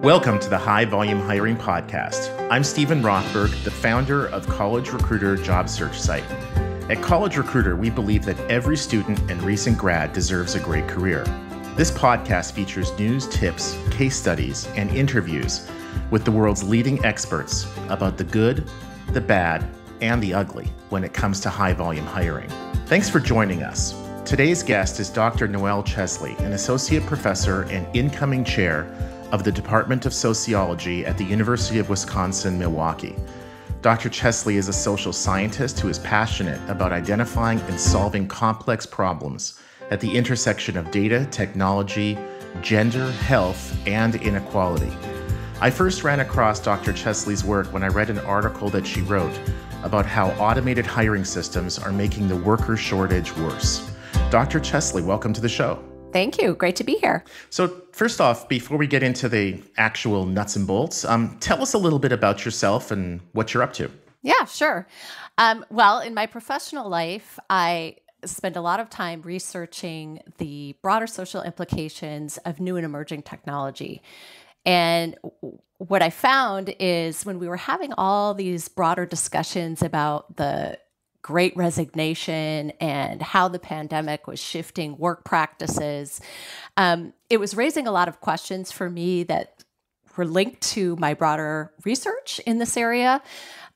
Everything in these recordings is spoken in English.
Welcome to the High Volume Hiring Podcast. I'm Stephen Rothberg, the founder of College Recruiter job search site. At College Recruiter, we believe that every student and recent grad deserves a great career. This podcast features news, tips, case studies, and interviews with the world's leading experts about the good, the bad, and the ugly when it comes to high volume hiring. Thanks for joining us. Today's guest is Dr. Noelle Chesley, an associate professor and incoming chair of the Department of Sociology at the University of Wisconsin Milwaukee. Dr. Chesley is a social scientist who is passionate about identifying and solving complex problems at the intersection of data, technology, gender, health, and inequality. I first ran across Dr. Chesley's work when I read an article that she wrote about how automated hiring systems are making the worker shortage worse. Dr. Chesley, welcome to the show. Thank you. Great to be here. So first off, before we get into the actual nuts and bolts, tell us a little bit about yourself and what you're up to. Yeah, sure. Well, in my professional life, I spend a lot of time researching the broader social implications of new and emerging technology. And what I found is when we were having all these broader discussions about the Great Resignation and how the pandemic was shifting work practices, it was raising a lot of questions for me that were linked to my broader research in this area,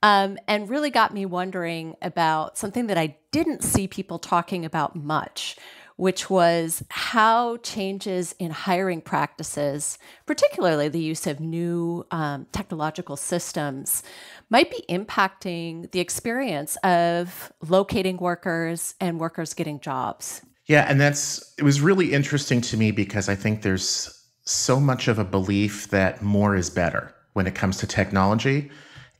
and really got me wondering about something that I didn't see people talking about much, which was how changes in hiring practices, particularly the use of new technological systems, might be impacting the experience of locating workers and workers getting jobs. Yeah, and it was really interesting to me because I think there's so much of a belief that more is better when it comes to technology.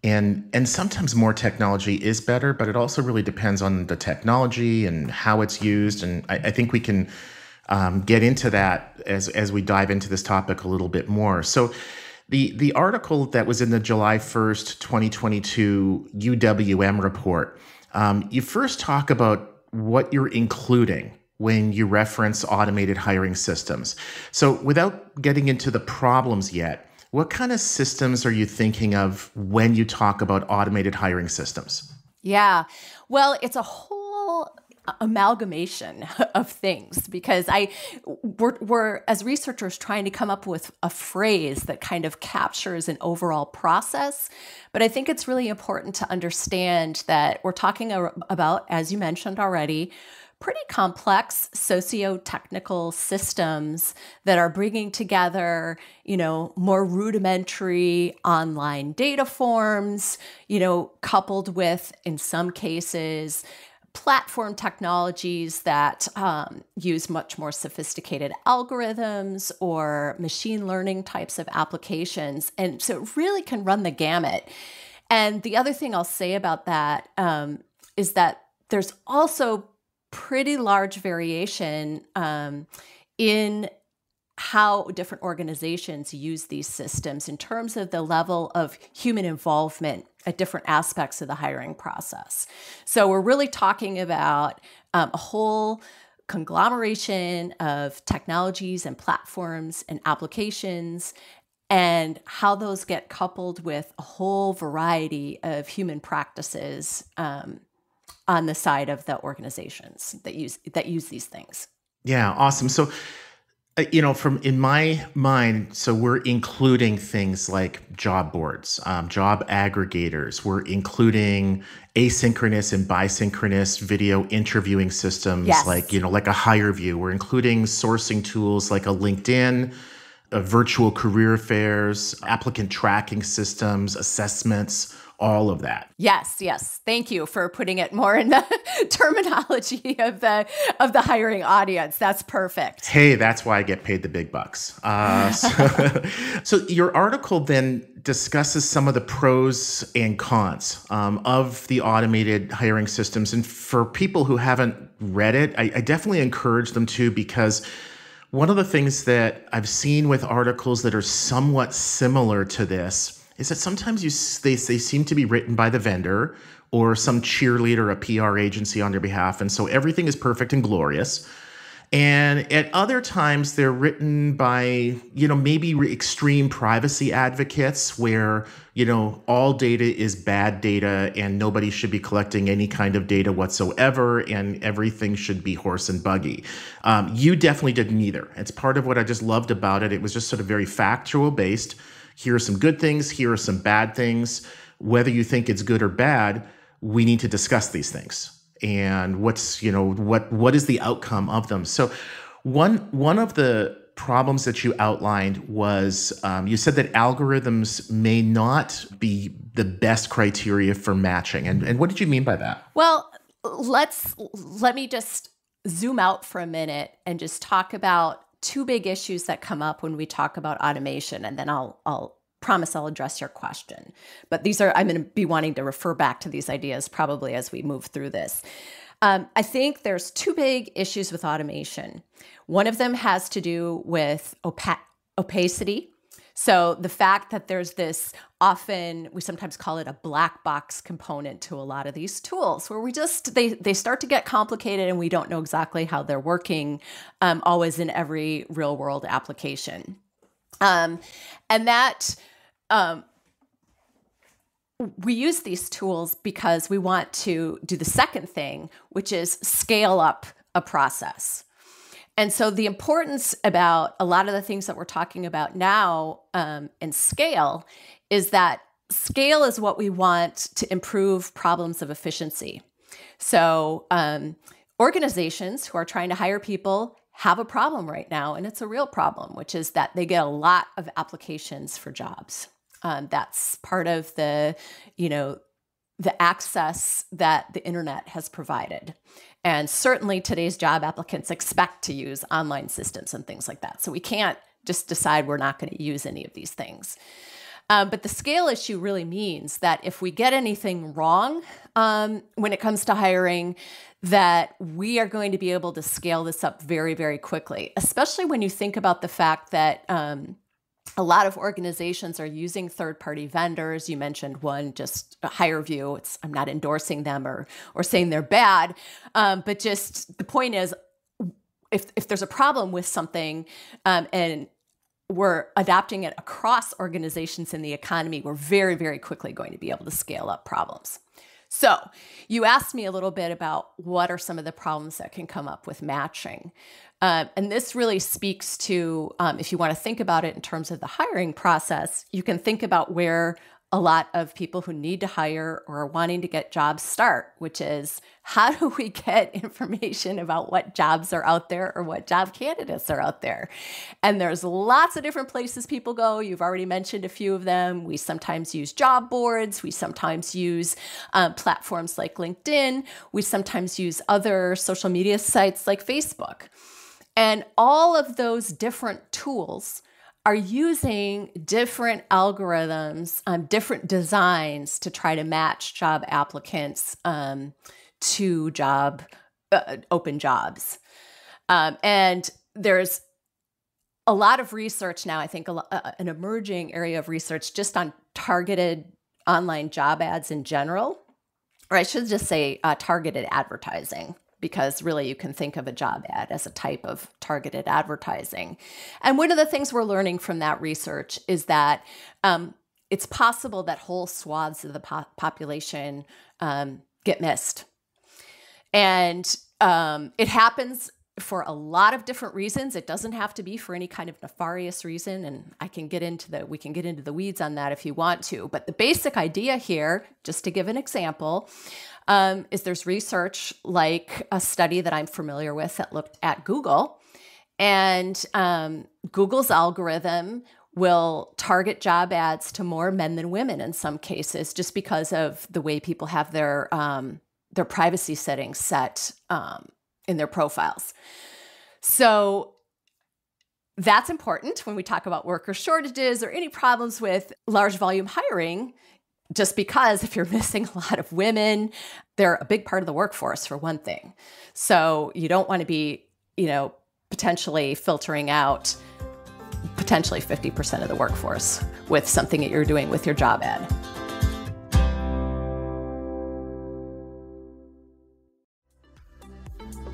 And sometimes more technology is better, but it also really depends on the technology and how it's used. And I think we can get into that as we dive into this topic a little bit more. So the article that was in the July 1st, 2022 UWM Report, you first talk about what you're including when you reference automated hiring systems. So without getting into the problems yet, what kind of systems are you thinking of when you talk about automated hiring systems? Yeah, well, it's a whole amalgamation of things because we're as researchers trying to come up with a phrase that kind of captures an overall process. But I think it's really important to understand that we're talking about, as you mentioned already, pretty complex socio-technical systems that are bringing together, more rudimentary online data forms, coupled with, in some cases, platform technologies that use much more sophisticated algorithms or machine learning types of applications. And so it really can run the gamut. And the other thing I'll say about that is that there's also pretty large variation in how different organizations use these systems in terms of the level of human involvement at different aspects of the hiring process. So we're really talking about a whole conglomeration of technologies and platforms and applications and how those get coupled with a whole variety of human practices on the side of the organizations that use these things. Yeah, awesome. So, from in my mind, so we're including things like job boards, job aggregators. We're including asynchronous and bisynchronous video interviewing systems, yes, like a HireVue. We're including sourcing tools like a LinkedIn, virtual career fairs, applicant tracking systems, assessments. All of that. Yes. Thank you for putting it more in the terminology of the hiring audience. That's perfect. Hey, that's why I get paid the big bucks. So your article then discusses some of the pros and cons of the automated hiring systems. And for people who haven't read it, I definitely encourage them to, because one of the things that I've seen with articles that are somewhat similar to this is that sometimes they seem to be written by the vendor or some cheerleader, a PR agency on their behalf. And so everything is perfect and glorious. And at other times, they're written by, maybe extreme privacy advocates where, all data is bad data and nobody should be collecting any kind of data whatsoever and everything should be horse and buggy. You definitely did neither. It's part of what I just loved about it. It was just sort of very factual based. Here are some good things. Here are some bad things. Whether you think it's good or bad, we need to discuss these things. And what is the outcome of them? So one of the problems that you outlined was you said that algorithms may not be the best criteria for matching. And what did you mean by that? Well, let me just zoom out for a minute and just talk about two big issues that come up when we talk about automation, and then I'll promise I'll address your question. But I'm going to be wanting to refer back to these ideas probably as we move through this. I think there's two big issues with automation. One of them has to do with opacity. So the fact that there's this, often we sometimes call it a black box component to a lot of these tools, where they start to get complicated and we don't know exactly how they're working always in every real world application. And that we use these tools because we want to do the second thing, which is scale up a process. And so the importance about a lot of the things that we're talking about now in scale is that scale is what we want to improve problems of efficiency. So organizations who are trying to hire people have a problem right now, and it's a real problem, which is that they get a lot of applications for jobs. That's part of the access that the internet has provided. And certainly today's job applicants expect to use online systems and things like that. So we can't just decide we're not going to use any of these things. But the scale issue really means that if we get anything wrong when it comes to hiring, that we are going to be able to scale this up very, very quickly, especially when you think about the fact that a lot of organizations are using third-party vendors. You mentioned one, just HireVue. I'm not endorsing them or saying they're bad, but just the point is, if there's a problem with something and we're adopting it across organizations in the economy, we're very, very quickly going to be able to scale up problems. So you asked me a little bit about what are some of the problems that can come up with matching. And this really speaks to, if you want to think about it in terms of the hiring process, you can think about where a lot of people who need to hire or are wanting to get jobs start, which is how do we get information about what jobs are out there or what job candidates are out there? And there's lots of different places people go. You've already mentioned a few of them. We sometimes use job boards. We sometimes use platforms like LinkedIn. We sometimes use other social media sites like Facebook. And all of those different tools are using different algorithms, different designs to try to match job applicants to open jobs. And there's a lot of research now, I think an emerging area of research just on targeted online job ads in general, or I should just say targeted advertising, because really you can think of a job ad as a type of targeted advertising. And one of the things we're learning from that research is that it's possible that whole swaths of the population get missed. And it happens for a lot of different reasons. It doesn't have to be for any kind of nefarious reason. And we can get into the weeds on that if you want to. But the basic idea here, just to give an example, is there's research like a study that I'm familiar with that looked at Google, and Google's algorithm will target job ads to more men than women in some cases, just because of the way people have their privacy settings set in their profiles. So that's important when we talk about worker shortages or any problems with large volume hiring. Just because if you're missing a lot of women, they're a big part of the workforce for one thing. So you don't want to be, potentially filtering out potentially 50% of the workforce with something that you're doing with your job ad.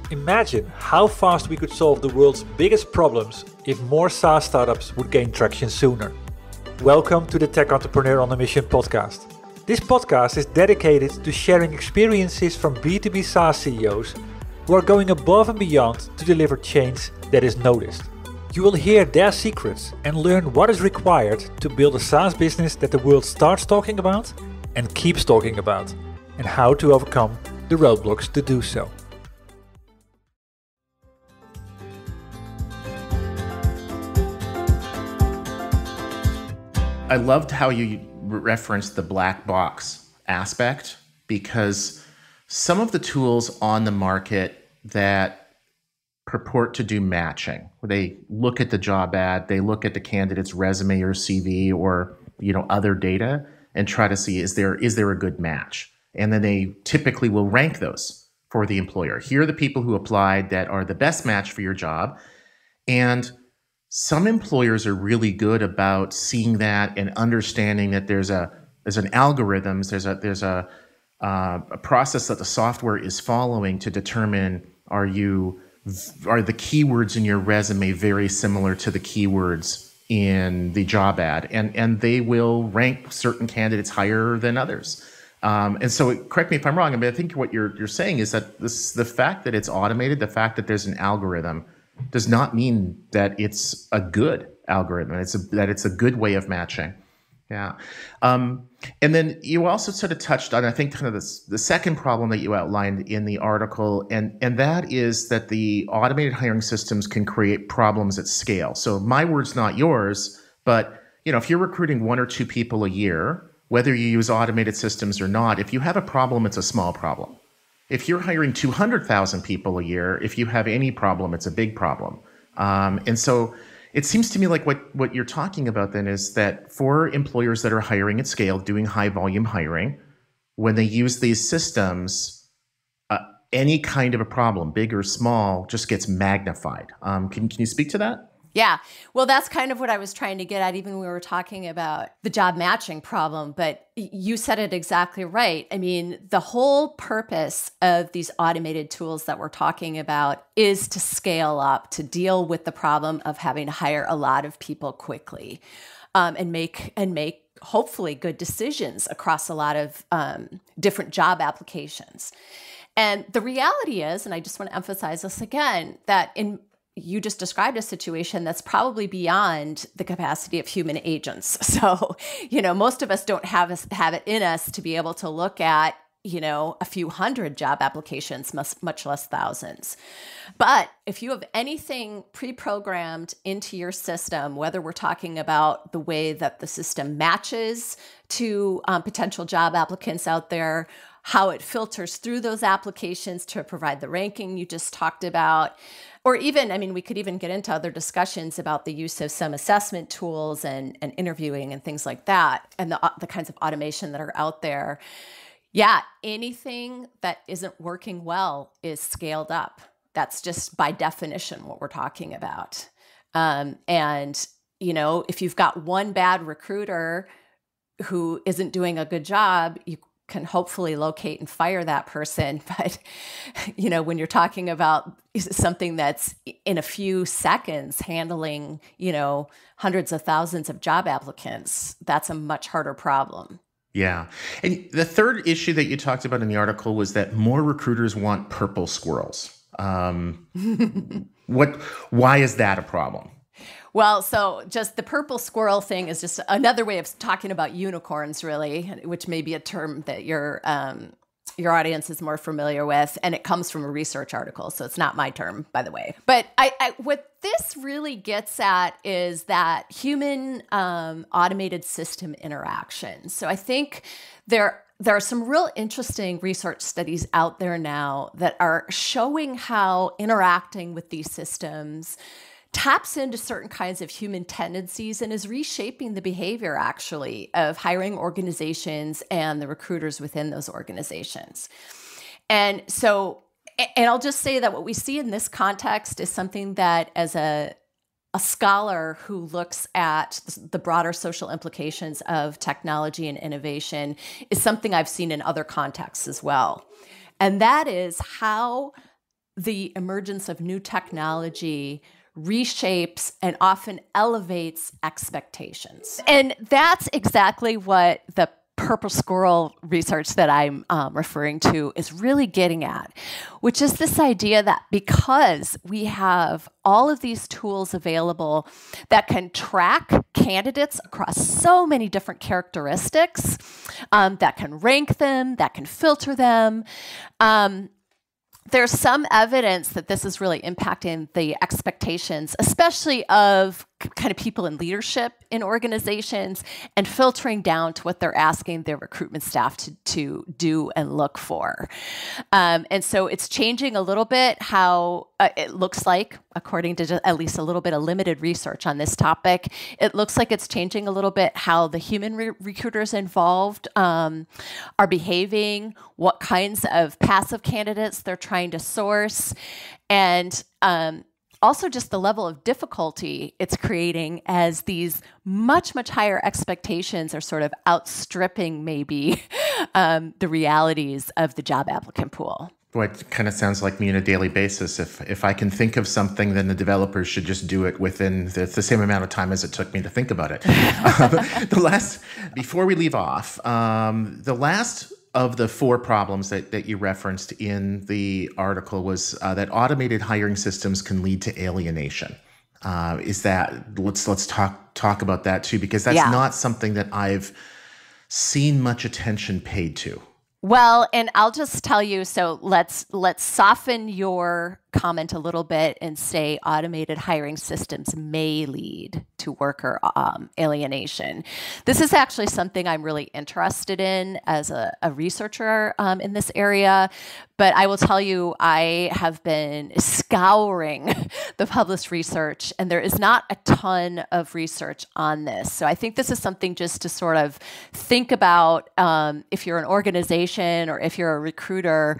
Imagine how fast we could solve the world's biggest problems if more SaaS startups would gain traction sooner. Welcome to the Tech Entrepreneur on a Mission podcast. This podcast is dedicated to sharing experiences from B2B SaaS CEOs who are going above and beyond to deliver change that is noticed. You will hear their secrets and learn what is required to build a SaaS business that the world starts talking about and keeps talking about, and how to overcome the roadblocks to do so. I loved how you referenced the black box aspect, because some of the tools on the market that purport to do matching, they look at the job ad, they look at the candidate's resume or CV or other data and try to see is there a good match, and then they typically will rank those for the employer. Here are the people who applied that are the best match for your job, and some employers are really good about seeing that and understanding that there's an algorithm, there's a process that the software is following to determine are the keywords in your resume very similar to the keywords in the job ad, and they will rank certain candidates higher than others. And so, correct me if I'm wrong. I mean, I think what you're saying is that the fact that it's automated, the fact that there's an algorithm, does not mean that it's a good algorithm. That it's a good way of matching. Yeah. And then you also sort of touched on, I think, kind of the second problem that you outlined in the article, and that is that the automated hiring systems can create problems at scale. So my words, not yours, but if you're recruiting 1 or 2 people a year, whether you use automated systems or not, if you have a problem, it's a small problem. If you're hiring 200,000 people a year, if you have any problem, it's a big problem. And so it seems to me like what you're talking about then is that for employers that are hiring at scale, doing high volume hiring, when they use these systems, any kind of a problem, big or small, just gets magnified. Can you speak to that? Yeah. Well, that's kind of what I was trying to get at, even when we were talking about the job matching problem, but you said it exactly right. I mean, the whole purpose of these automated tools that we're talking about is to scale up, to deal with the problem of having to hire a lot of people quickly, and make hopefully good decisions across a lot of different job applications. And the reality is, and I just want to emphasize this again, that you just described a situation that's probably beyond the capacity of human agents. So, most of us don't have it in us to be able to look at, a few hundred job applications, much less thousands. But if you have anything pre-programmed into your system, whether we're talking about the way that the system matches to potential job applicants out there, how it filters through those applications to provide the ranking you just talked about, or even, we could even get into other discussions about the use of some assessment tools and interviewing and things like that, and the kinds of automation that are out there. Yeah, anything that isn't working well is scaled up. That's just by definition what we're talking about. And if you've got one bad recruiter who isn't doing a good job, you can hopefully locate and fire that person. But, when you're talking about something that's in a few seconds handling, hundreds of thousands of job applicants, that's a much harder problem. Yeah. And the third issue that you talked about in the article was that more recruiters want purple squirrels. Why is that a problem? Well, so just the purple squirrel thing is just another way of talking about unicorns, really, which may be a term that your audience is more familiar with, and it comes from a research article, so it's not my term, by the way. But what this really gets at is that human automated system interaction. So I think there are some real interesting research studies out there now that are showing how interacting with these systems taps into certain kinds of human tendencies and is reshaping the behavior, actually, of hiring organizations and the recruiters within those organizations. And I'll just say that what we see in this context is something that, as a scholar who looks at the broader social implications of technology and innovation, is something I've seen in other contexts as well. And that is how the emergence of new technology reshapes and often elevates expectations. And that's exactly what the purple squirrel research that I'm referring to is really getting at, which is this idea that because we have all of these tools available that can track candidates across so many different characteristics, that can rank them, that can filter them, there's some evidence that this is really impacting the expectations, especially of kind of people in leadership in organizations, and filtering down to what they're asking their recruitment staff to do and look for. And so it's changing a little bit how it looks like, according to at least a little bit of limited research on this topic, it looks like it's changing a little bit how the human recruiters involved are behaving, what kinds of passive candidates they're trying to source, and also just the level of difficulty it's creating as these much, much higher expectations are sort of outstripping maybe the realities of the job applicant pool. Boy, it kind of sounds like me on a daily basis. If I can think of something, then the developers should just do it within the same amount of time as it took me to think about it. Before we leave off, the last of the four problems that you referenced in the article was that automated hiring systems can lead to alienation. Let's talk about that too, because that's not something that I've seen much attention paid to. Well, and I'll just tell you, so let's soften your comment a little bit and say automated hiring systems may lead to worker alienation. This is actually something I'm really interested in as a researcher in this area. But I will tell you, I have been scouring the published research, and there is not a ton of research on this. So I think this is something just to sort of think about if you're an organization or if you're a recruiter.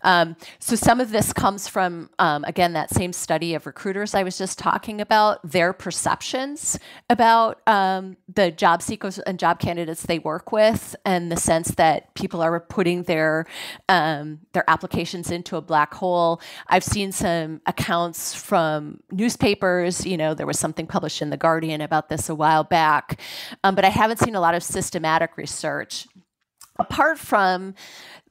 So some of this comes from, again, that same study of recruiters I was just talking about, their perceptions about the job seekers and job candidates they work with, and the sense that people are putting their applications into a black hole. I've seen some accounts from newspapers. You know, there was something published in The Guardian about this a while back, but I haven't seen a lot of systematic research. Apart from,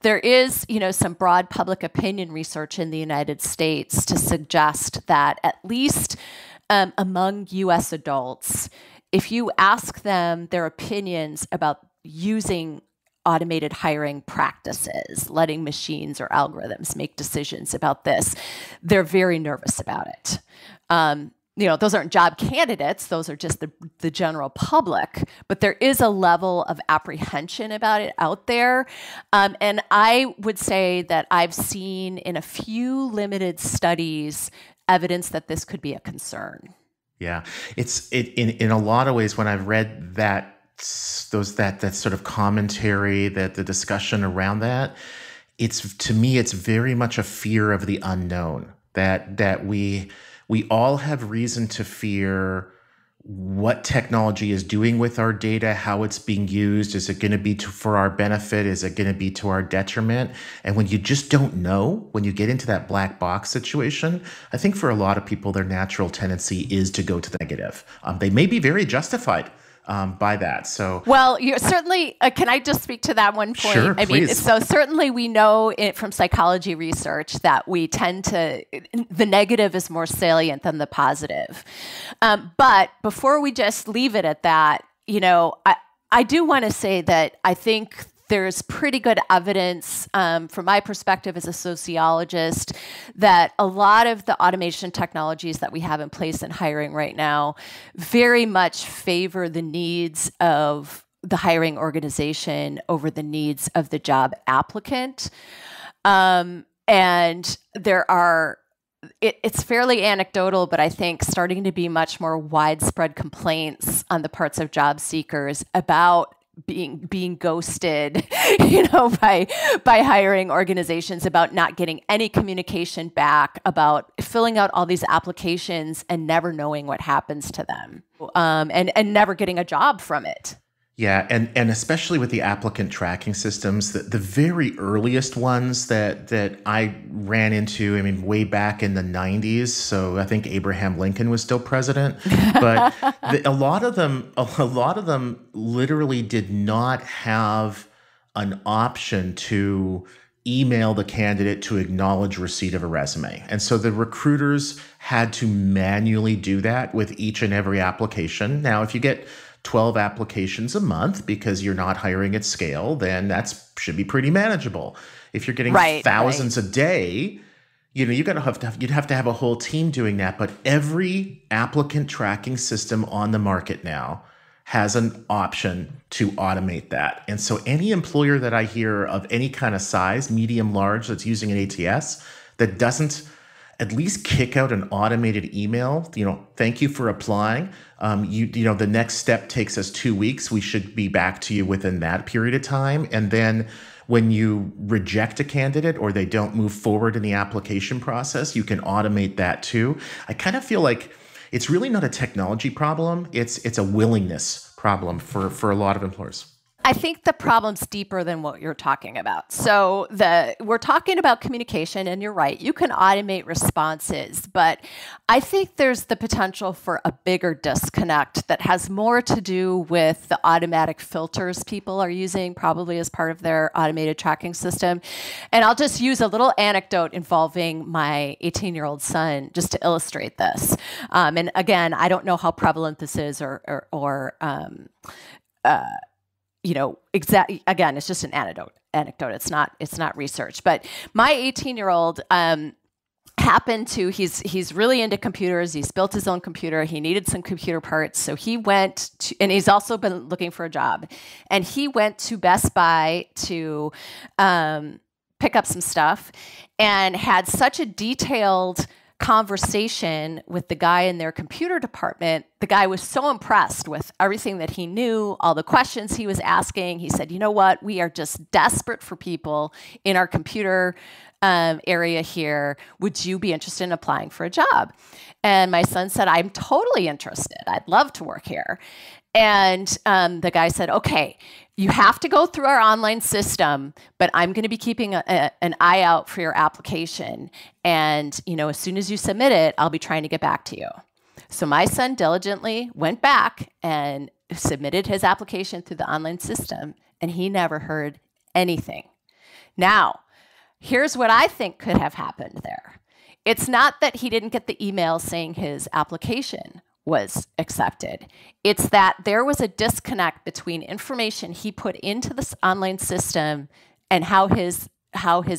there is, some broad public opinion research in the United States to suggest that at least among U.S. adults, if you ask them their opinions about using automated hiring practices, letting machines or algorithms make decisions about this, they're very nervous about it. Those aren't job candidates, those are just the general public, but there is a level of apprehension about it out there. And I would say that I've seen in a few limited studies evidence that this could be a concern. Yeah, in a lot of ways when I've read that sort of commentary, that the discussion around that, to me it's very much a fear of the unknown, that we all have reason to fear what technology is doing with our data, how it's being used. Is it going to be for our benefit? Is it going to be to our detriment? And when you just don't know, when you get into that black box situation, I think for a lot of people, their natural tendency is to go to the negative. They may be very justified by that. So, well, you're certainly, can I just speak to that one point? Sure, please. So certainly we know from psychology research that we tend to, the negative is more salient than the positive. But before we just leave it at that, I do want to say that I think there's pretty good evidence from my perspective as a sociologist that a lot of the automation technologies that we have in place in hiring right now very much favor the needs of the hiring organization over the needs of the job applicant. And there are, it's fairly anecdotal, but I think starting to be much more widespread complaints on the parts of job seekers about being ghosted, by hiring organizations, about not getting any communication back, about filling out all these applications and never knowing what happens to them, and never getting a job from it. Yeah, and especially with the applicant tracking systems, the very earliest ones that I ran into, I mean, way back in the 90s, so I think Abraham Lincoln was still president, but a lot of them literally did not have an option to email the candidate to acknowledge receipt of a resume. And so the recruiters had to manually do that with each and every application. Now, if you get 12 applications a month because you're not hiring at scale, then that should be pretty manageable. If you're getting thousands a day, you'd have to have a whole team doing that. But every applicant tracking system on the market now has an option to automate that. And so any employer that I hear of any kind of size, medium, large, that's using an ATS that doesn't at least kick out an automated email, thank you for applying. The next step takes us 2 weeks. We should be back to you within that period of time. And then when you reject a candidate or they don't move forward in the application process, you can automate that too. I kind of feel like it's really not a technology problem. It's a willingness problem for a lot of employers. I think the problem's deeper than what you're talking about. So we're talking about communication, and you're right, you can automate responses, but I think there's the potential for a bigger disconnect that has more to do with the automatic filters people are using, probably as part of their automated tracking system. And I'll just use a little anecdote involving my 18-year-old son just to illustrate this. And again, I don't know how prevalent this is again, it's just an anecdote. It's not research. But my 18-year-old happened to, he's really into computers. He's built his own computer. He needed some computer parts. So he went to, and he's also been looking for a job. And he went to Best Buy to pick up some stuff and had such a detailed conversation with the guy in their computer department. The guy was so impressed with everything that he knew, all the questions he was asking. He said, you know what? We are just desperate for people in our computer area here. Would you be interested in applying for a job? And my son said, I'm totally interested. I'd love to work here. And the guy said, okay, you have to go through our online system, but I'm going to be keeping an eye out for your application. And, as soon as you submit it, I'll be trying to get back to you. So my son diligently went back and submitted his application through the online system, and he never heard anything. Now, here's what I think could have happened there. It's not that he didn't get the email saying his application was accepted. It's that there was a disconnect between information he put into this online system and how his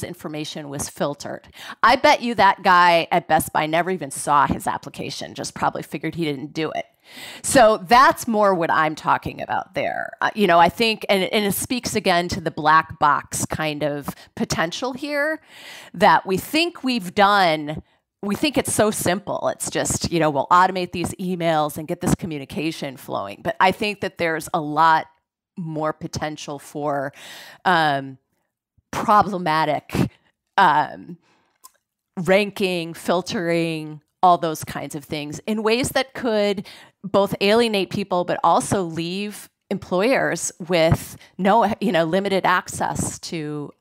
information was filtered. I bet you that guy at Best Buy never even saw his application, just probably figured he didn't do it. So that's more what I'm talking about there. I think, and it speaks again to the black box kind of potential here that we think we've done. We think it's so simple. It's just, we'll automate these emails and get this communication flowing. But I think that there's a lot more potential for problematic ranking, filtering, all those kinds of things in ways that could both alienate people, but also leave employers with limited access to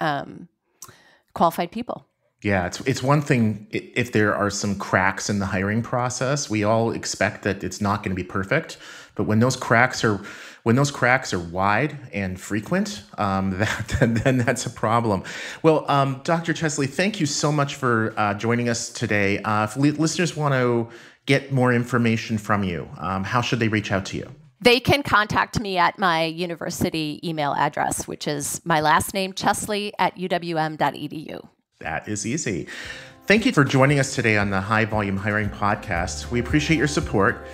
qualified people. Yeah, it's one thing if there are some cracks in the hiring process. We all expect that it's not going to be perfect, but when those cracks are wide and frequent, then that's a problem. Well, Dr. Chesley, thank you so much for joining us today. If listeners want to get more information from you, how should they reach out to you? They can contact me at my university email address, which is my last name, Chesley, @uwm.edu. That is easy. Thank you for joining us today on the High Volume Hiring Podcast. We appreciate your support.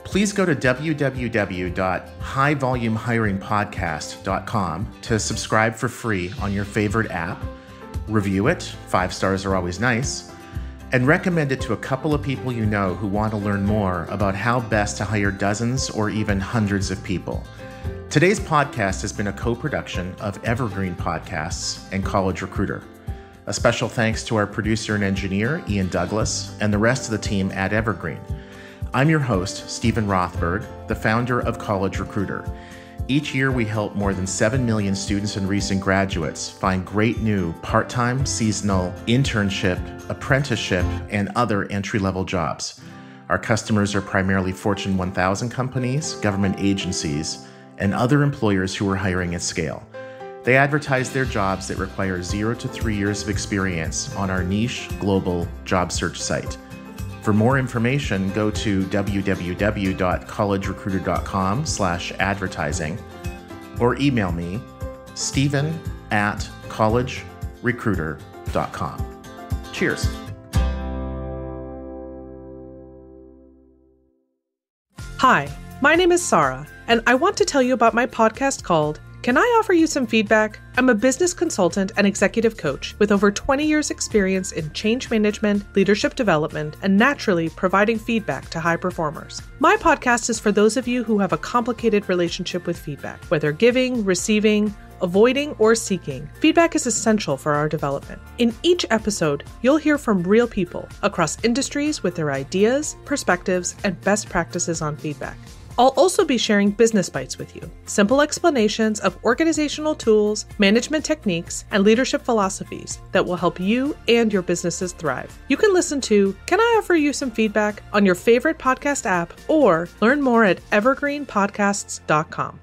Please go to www.highvolumehiringpodcast.com to subscribe for free on your favorite app. Review it. 5 stars are always nice. And recommend it to a couple of people you know who want to learn more about how best to hire dozens or even hundreds of people. Today's podcast has been a co-production of Evergreen Podcasts and College Recruiter. A special thanks to our producer and engineer, Ian Douglas, and the rest of the team at Evergreen. I'm your host, Stephen Rothberg, the founder of College Recruiter. Each year, we help more than 7 million students and recent graduates find great new part-time, seasonal, internship, apprenticeship, and other entry-level jobs. Our customers are primarily Fortune 1000 companies, government agencies, and other employers who are hiring at scale. They advertise their jobs that require 0 to 3 years of experience on our niche global job search site. For more information, go to www.collegerecruiter.com/advertising or email me, steven@collegerecruiter.com. Cheers. Hi, my name is Sarah, and I want to tell you about my podcast called Can I Offer You Some Feedback? I'm a business consultant and executive coach with over 20 years experience in change management, leadership development, and naturally providing feedback to high performers. My podcast is for those of you who have a complicated relationship with feedback, whether giving, receiving, avoiding, or seeking. Feedback is essential for our development. In each episode, you'll hear from real people across industries with their ideas, perspectives, and best practices on feedback. I'll also be sharing business bites with you, simple explanations of organizational tools, management techniques, and leadership philosophies that will help you and your businesses thrive. You can listen to Can I Offer You Some Feedback on your favorite podcast app or learn more at evergreenpodcasts.com.